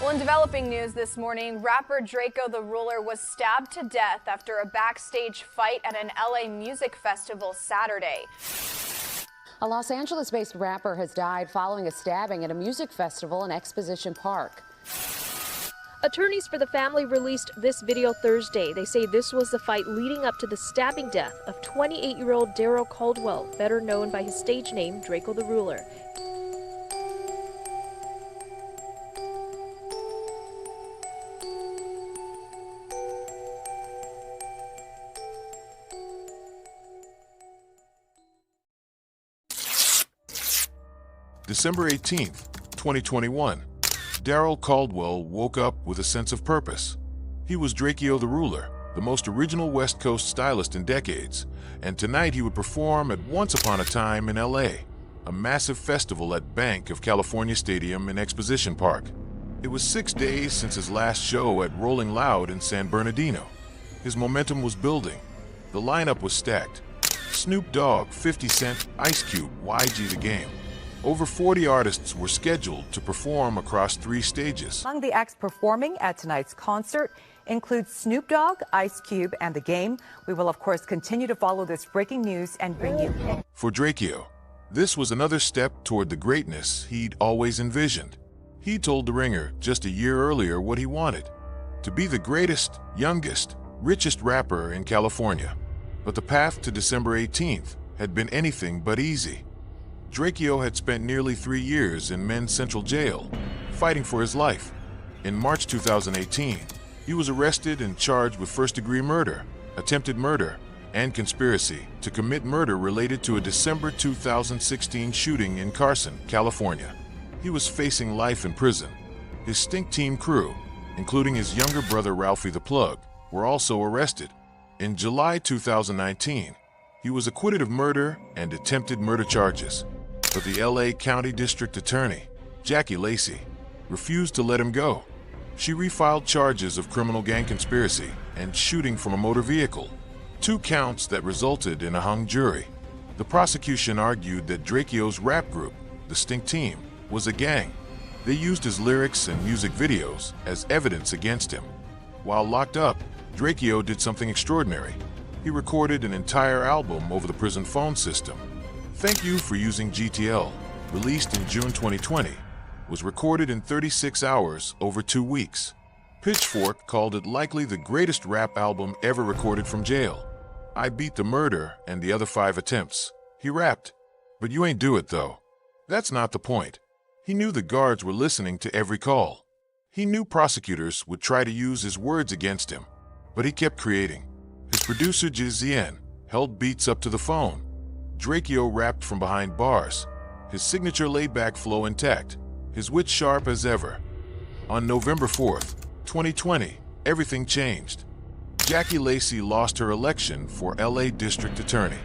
Well, in developing news this morning, rapper Drakeo the Ruler was stabbed to death after a backstage fight at an LA music festival Saturday. A Los Angeles-based rapper has died following a stabbing at a music festival in Exposition Park. Attorneys for the family released this video Thursday. They say this was the fight leading up to the stabbing death of 28-year-old Daryl Caldwell, better known by his stage name, Drakeo the Ruler. December 18th, 2021, Daryl Caldwell woke up with a sense of purpose. He was Drakeo the Ruler, the most original West Coast stylist in decades, and tonight he would perform at Once Upon a Time in LA, a massive festival at Bank of California Stadium in Exposition Park. It was 6 days since his last show at Rolling Loud in San Bernardino. His momentum was building. The lineup was stacked. Snoop Dogg, 50 Cent, Ice Cube, YG The Game. Over 40 artists were scheduled to perform across 3 stages. Among the acts performing at tonight's concert include Snoop Dogg, Ice Cube, and The Game. We will, of course, continue to follow this breaking news and bring you. For Drakeo, this was another step toward the greatness he'd always envisioned. He told The Ringer just a year earlier what he wanted: to be the greatest, youngest, richest rapper in California. But the path to December 18th had been anything but easy. Drakeo had spent nearly 3 years in Men's Central Jail, fighting for his life. In March 2018, he was arrested and charged with first-degree murder, attempted murder, and conspiracy to commit murder related to a December 2016 shooting in Carson, California. He was facing life in prison. His Stink Team crew, including his younger brother Ralphie the Plug, were also arrested. In July 2019, he was acquitted of murder and attempted murder charges. But the LA County District Attorney, Jackie Lacey, refused to let him go. She refiled charges of criminal gang conspiracy and shooting from a motor vehicle, 2 counts that resulted in a hung jury. The prosecution argued that Drakeo's rap group, the Stink Team, was a gang. They used his lyrics and music videos as evidence against him. While locked up, Drakeo did something extraordinary. He recorded an entire album over the prison phone system. Thank You for Using GTL, released in June 2020, was recorded in 36 hours over 2 weeks. Pitchfork called it likely the greatest rap album ever recorded from jail. I beat the murder and the other 5 attempts, he rapped. But you ain't do it though. That's not the point. He knew the guards were listening to every call. He knew prosecutors would try to use his words against him, but he kept creating. His producer Jizien held beats up to the phone. Drakeo rapped from behind bars, his signature laid-back flow intact, his wit sharp as ever. On November 4th, 2020, everything changed. Jackie Lacey lost her election for LA District Attorney.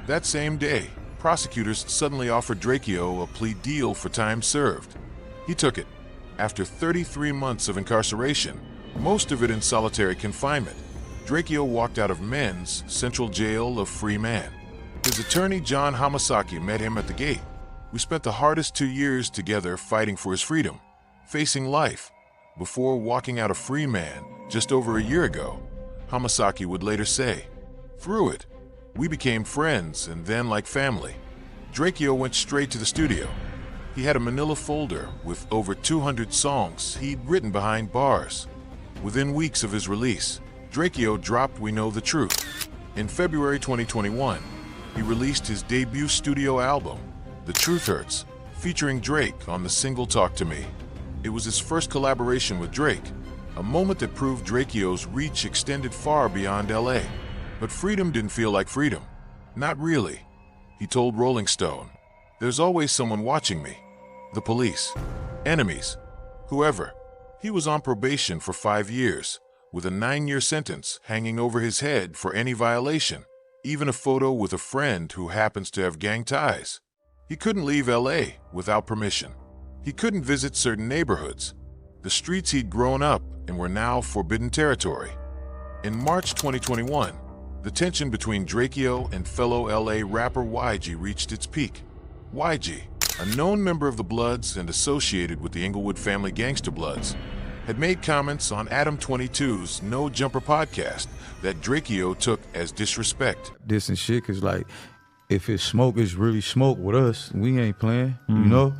That same day, prosecutors suddenly offered Drakeo a plea deal for time served. He took it. After 33 months of incarceration, most of it in solitary confinement, Drakeo walked out of Men's Central Jail a free man. His attorney John Hamasaki met him at the gate. We spent the hardest 2 years together fighting for his freedom, facing life. Before walking out a free man just over a year ago, Hamasaki would later say, "Through it, we became friends and then like family." Drakeo went straight to the studio. He had a manila folder with over 200 songs he'd written behind bars. Within weeks of his release, Drakeo dropped We Know the Truth. In February 2021, he released his debut studio album, The Truth Hurts, featuring Drake on the single Talk to Me. It was his first collaboration with Drake, a moment that proved Drakeo's reach extended far beyond LA. But freedom didn't feel like freedom. Not really. He told Rolling Stone, "There's always someone watching me. The police, enemies, whoever." He was on probation for 5 years, with a 9-year sentence hanging over his head for any violation, even a photo with a friend who happens to have gang ties. He couldn't leave LA without permission. He couldn't visit certain neighborhoods, the streets he'd grown up in were now forbidden territory. In March 2021, the tension between Drakeo and fellow LA rapper YG reached its peak. YG, a known member of the Bloods and associated with the Inglewood Family Gangster Bloods, had made comments on Adam 22's No Jumper podcast that Drakeo took as disrespect. This and shit, cause like, if it's smoke, it's really smoke with us. We ain't playing, you know?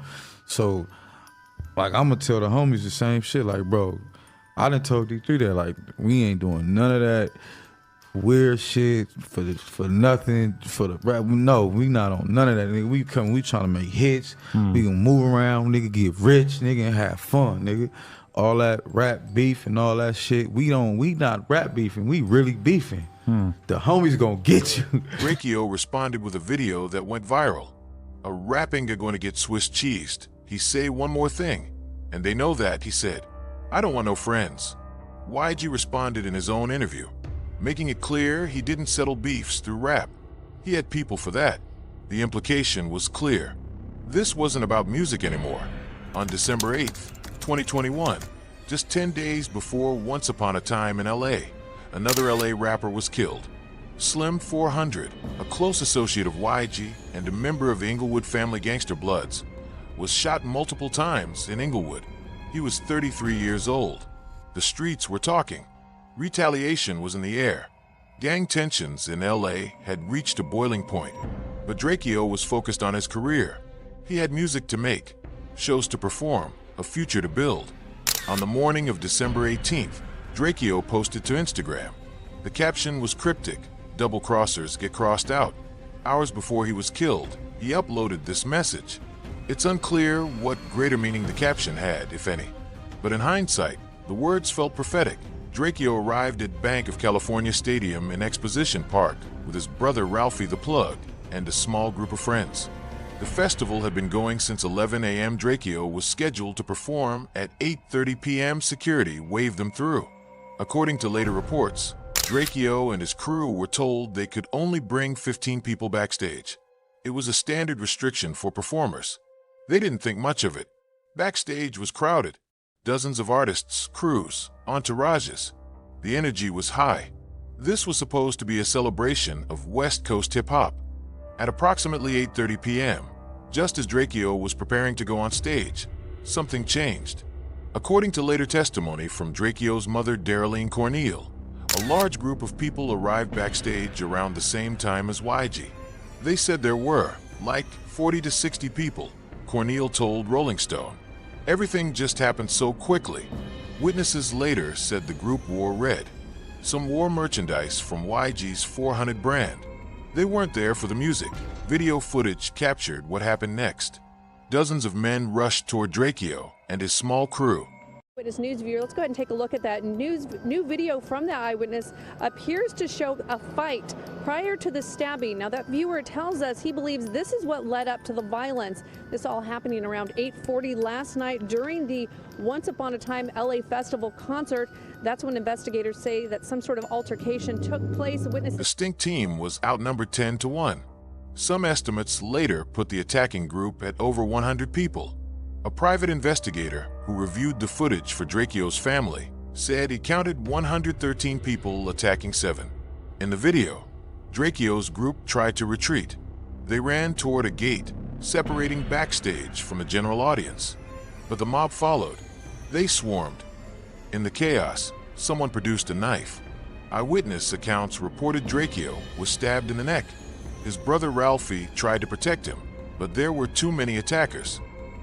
So, like, I'm gonna tell the homies the same shit. Like, bro, I done told D3 that, like, we ain't doing none of that weird shit for nothing, for the rap. No, we not on none of that, nigga. We trying to make hits. We gonna move around, nigga, get rich, nigga, and have fun, nigga. All that rap beef and all that shit, we not rap beefing, we really beefing. The homies gonna get you. Drakeo responded with a video that went viral. A rapping are going to get Swiss cheesed. He say one more thing, and they know that, he said. I don't want no friends. YG responded in his own interview, making it clear he didn't settle beefs through rap. He had people for that. The implication was clear. This wasn't about music anymore. On December 8th, 2021, just 10 days before Once Upon a Time in LA, another LA rapper was killed. Slim 400, a close associate of YG and a member of the Inglewood Family Gangster Bloods, was shot multiple times in Inglewood. He was 33 years old. The streets were talking. Retaliation was in the air. Gang tensions in LA had reached a boiling point, but Drakeo was focused on his career. He had music to make, shows to perform, a future to build. On the morning of December 18th, Drakeo posted to Instagram. The caption was cryptic, double crossers get crossed out. Hours before he was killed, he uploaded this message. It's unclear what greater meaning the caption had, if any. But in hindsight, the words felt prophetic. Drakeo arrived at Bank of California Stadium in Exposition Park with his brother Ralphie the Plug and a small group of friends. The festival had been going since 11 a.m. Drakeo was scheduled to perform at 8:30 p.m. Security waved them through. According to later reports, Drakeo and his crew were told they could only bring 15 people backstage. It was a standard restriction for performers. They didn't think much of it. Backstage was crowded. Dozens of artists, crews, entourages. The energy was high. This was supposed to be a celebration of West Coast hip-hop. At approximately 8:30 p.m., just as Drakeo was preparing to go on stage, something changed. According to later testimony from Drakeo's mother, Darylene Corneal, a large group of people arrived backstage around the same time as YG. They said there were, like, 40 to 60 people, Corneal told Rolling Stone. Everything just happened so quickly. Witnesses later said the group wore red. Some wore merchandise from YG's 400 brand. They weren't there for the music. Video footage captured what happened next. Dozens of men rushed toward Drakeo and his small crew. Eyewitness News viewer, let's go ahead and take a look at that. New video from the eyewitness appears to show a fight prior to the stabbing. Now that viewer tells us he believes this is what led up to the violence. This all happening around 8:40 last night during the Once Upon a Time LA Festival concert. That's when investigators say that some sort of altercation took place. The Stink team was outnumbered 10-1. Some estimates later put the attacking group at over 100 people. A private investigator who reviewed the footage for Drakeo's family said he counted 113 people attacking 7. In the video, Drakeo's group tried to retreat. They ran toward a gate separating Backstage from the general audience, but the mob followed. They swarmed. In the chaos, someone produced a knife. Eyewitness accounts reported Drakeo was stabbed in the neck. His brother Ralphie tried to protect him, but there were too many attackers.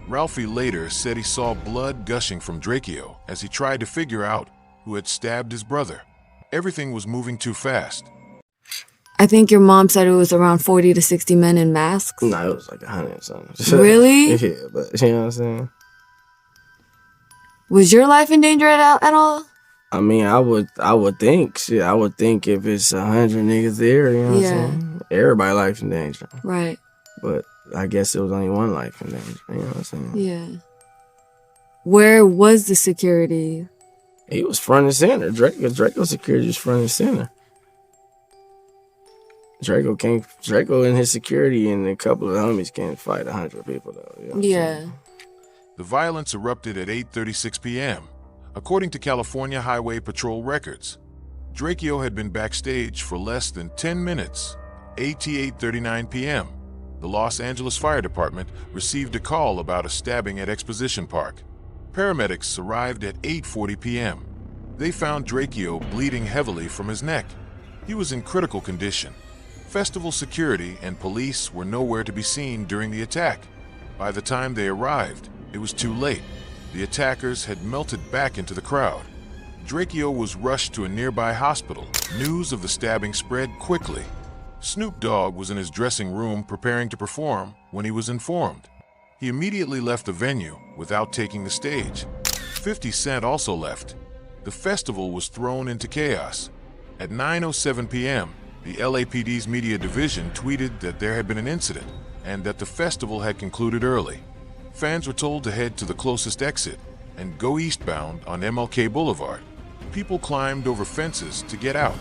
Ralphie later said he saw blood gushing from Drakeo as he tried to figure out who had stabbed his brother. Everything was moving too fast. I think your mom said it was around 40 to 60 men in masks. No, it was like 100 or something. Really? Yeah, but you know what I'm saying? Was your life in danger at all? I mean, I would think, shit, I would think if it's 100 niggas there, you know what I'm saying? Everybody life in danger. Right. But I guess it was only one life in danger, you know what I'm saying? Yeah. Where was the security? He was front and center. Draco security was front and center. Draco and his security and a couple of homies can't fight 100 people though. You know what I'm saying? The violence erupted at 8:36 p.m. According to California Highway Patrol records, Drakeo had been backstage for less than 10 minutes. AT 8:39 p.m. The Los Angeles Fire Department received a call about a stabbing at Exposition Park. Paramedics arrived at 8:40 p.m. They found Drakeo bleeding heavily from his neck. He was in critical condition. Festival security and police were nowhere to be seen during the attack. By the time they arrived, it was too late. The attackers had melted back into the crowd. Drakeo was rushed to a nearby hospital. News of the stabbing spread quickly. Snoop Dogg was in his dressing room preparing to perform when he was informed. He immediately left the venue without taking the stage. 50 Cent also left. The festival was thrown into chaos. At 9:07 p.m., the LAPD's media division tweeted that there had been an incident and that the festival had concluded early. Fans were told to head to the closest exit and go eastbound on MLK Boulevard. People climbed over fences to get out.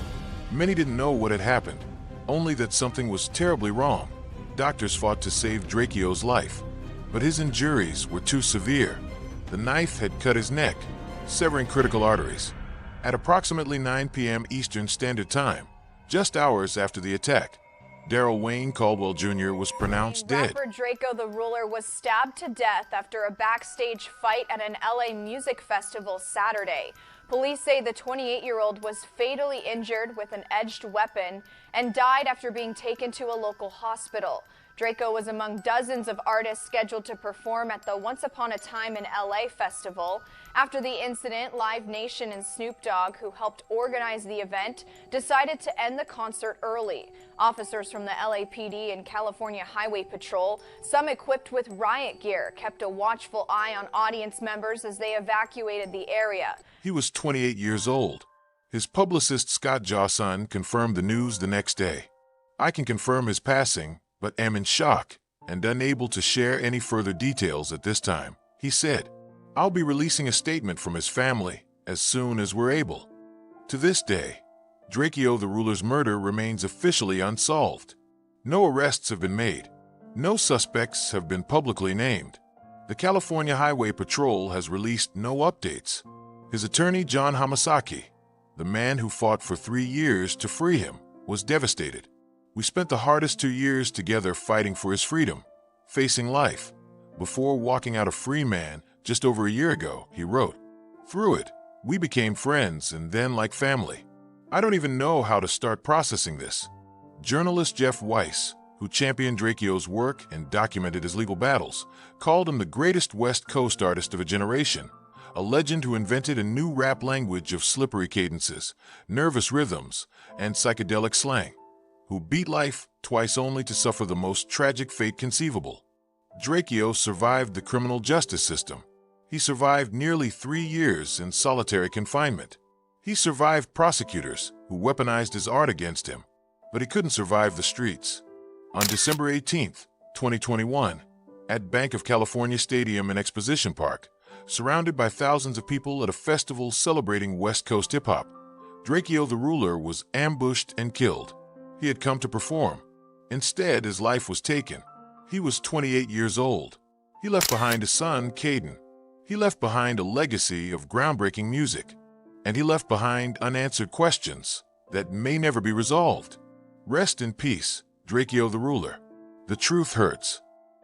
Many didn't know what had happened, only that something was terribly wrong. Doctors fought to save Drakeo's life, but his injuries were too severe. The knife had cut his neck, severing critical arteries. At approximately 9 p.m. Eastern Standard Time, just hours after the attack, Darrell Wayne Caldwell Jr. was pronounced dead. Rapper Drakeo the Ruler was stabbed to death after a backstage fight at an LA music festival Saturday. Police say the 28-year-old was fatally injured with an edged weapon and died after being taken to a local hospital. Drakeo was among dozens of artists scheduled to perform at the Once Upon a Time in LA festival. After the incident, Live Nation and Snoop Dogg, who helped organize the event, decided to end the concert early. Officers from the LAPD and California Highway Patrol, some equipped with riot gear, kept a watchful eye on audience members as they evacuated the area. He was 28 years old. His publicist Scott Jawson confirmed the news the next day. "I can confirm his passing, but am in shock and unable to share any further details at this time," he said. "I'll be releasing a statement from his family as soon as we're able." To this day, Drakeo the Ruler's murder remains officially unsolved. No arrests have been made. No suspects have been publicly named. The California Highway Patrol has released no updates. His attorney, John Hamasaki, the man who fought for 3 years to free him, was devastated. "We spent the hardest 2 years together fighting for his freedom, facing life, before walking out a free man just over a year ago," he wrote. "Through it, we became friends and then like family. I don't even know how to start processing this." Journalist Jeff Weiss, who championed Drakeo's work and documented his legal battles, called him the greatest West Coast artist of a generation, a legend who invented a new rap language of slippery cadences, nervous rhythms, and psychedelic slang, who beat life twice only to suffer the most tragic fate conceivable. Drakeo survived the criminal justice system. He survived nearly 3 years in solitary confinement. He survived prosecutors who weaponized his art against him, but he couldn't survive the streets. On December 18, 2021, at Bank of California Stadium in Exposition Park, surrounded by thousands of people at a festival celebrating West Coast hip-hop, Drakeo the Ruler was ambushed and killed. He had come to perform. Instead, his life was taken. He was 28 years old. He left behind a son, Caden. He left behind a legacy of groundbreaking music. And he left behind unanswered questions that may never be resolved. Rest in peace, Drakeo the Ruler. The truth hurts.